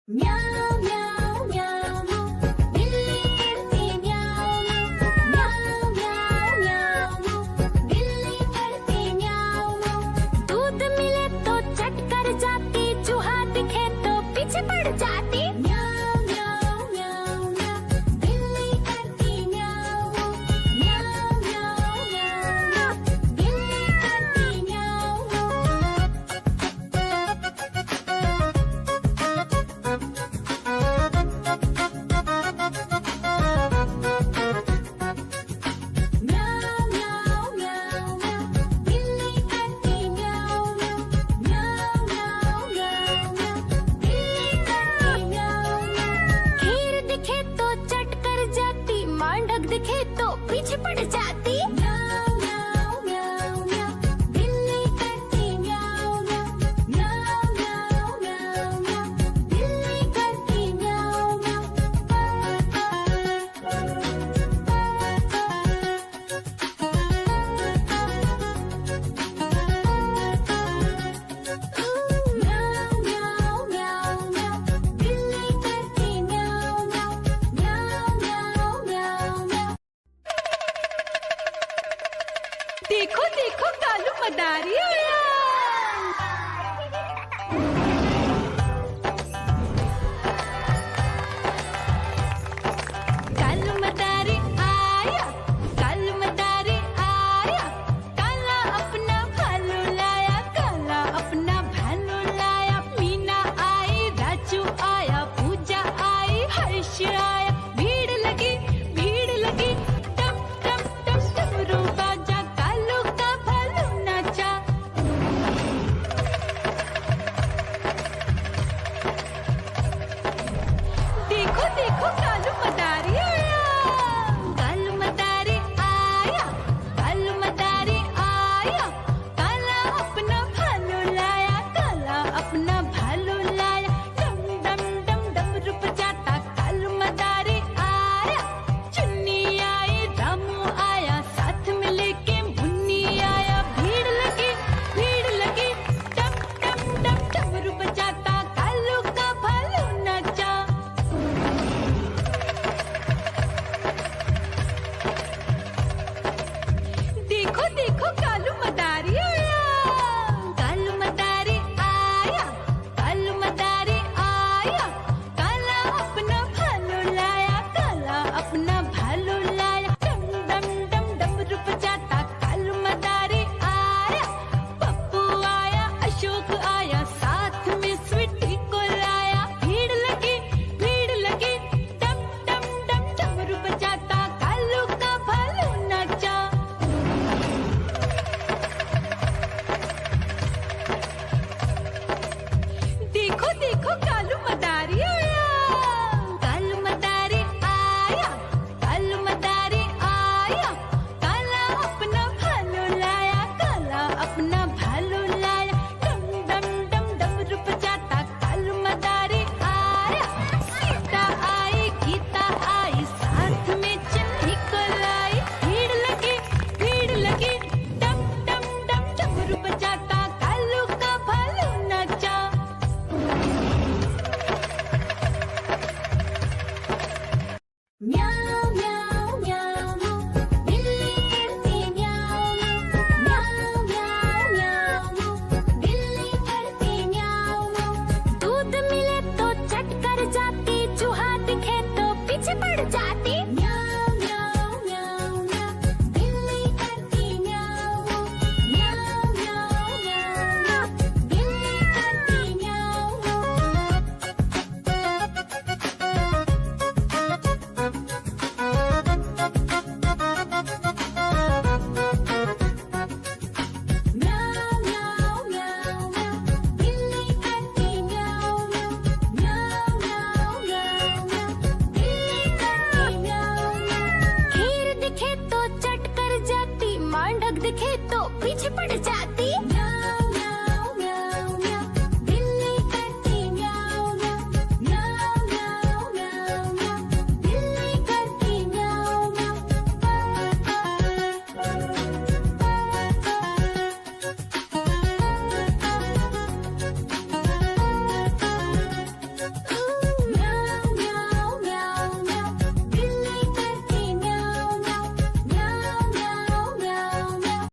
म्याऊं म्याऊं म्याऊं बिल्ली करती म्याऊं म्याऊं म्याऊं म्याऊं बिल्ली करती म्याऊं। दूध मिले तो चट कर जाती, चूहा दिखे तो पीछे पड़ जाती। म्याऊं म्याऊं म्याऊं म्याऊं बिल्ली करती म्याऊं म्याऊं म्याऊं म्याऊं बिल्ली करती म्याऊं। म्याऊं म्याऊं म्याऊं म्याऊं बिल्ली करती म्याऊं म्याऊं म्याऊं म्याऊं म्याऊं बिल्ली करती म्याऊं। खीर दिखे तो चट कर जाती, मांडक दिखे तो पीछे पड़ जाती। म्याऊं म्याऊं म्याऊं म्याऊं बिल्ली करती म्याऊं म्याऊं म्याऊं म्याऊं म्याऊं बिल्ली करती म्याऊं म्याऊं। म्याऊं म्याऊं म्याऊं म्याऊं बिल्ली करती म्याऊं म्याऊं म्याऊं म्याऊं म्याऊं म्याऊं। देखो देखो कालू मदारी आया। कालू मदारी आया, कालू मदारी आया। काला अपना भालू लाया, काला अपना भालू लाया। मीना आई, राजू आया, पूजा आई, हर्ष आया। भीड़ लगी टम टम टम डमरू बाजा, कालू का भालू नाचा। देखो देखो कालू मदारी आया, कालू मदारी आया, कालू मदारी आया। काला अपना भालू लाया, काला अपना भालू लाया। डम डम डम डमरू बजाता कालू मदारी आया। चुन्नी आई, रामू आया, साथ में लेके मुन्नी आया। भीड़ लगी टम टम टम डमरू बजाता कालू का भालू नाचा। देखो देखो कालू मदारी आया, कालू मदारी आया, कालू मदारी आया। काला अपना भालू लाया, काला अपना भालू लाया। डम डम डम डमरू बजाता कालू मदारी आया। पप्पू आया, अशोक आया, साथ में स्वीटी को लाया। भीड़ लगी टम टम टम डमरू बजाता कालू का भालू नाचा। देखो देखो कालू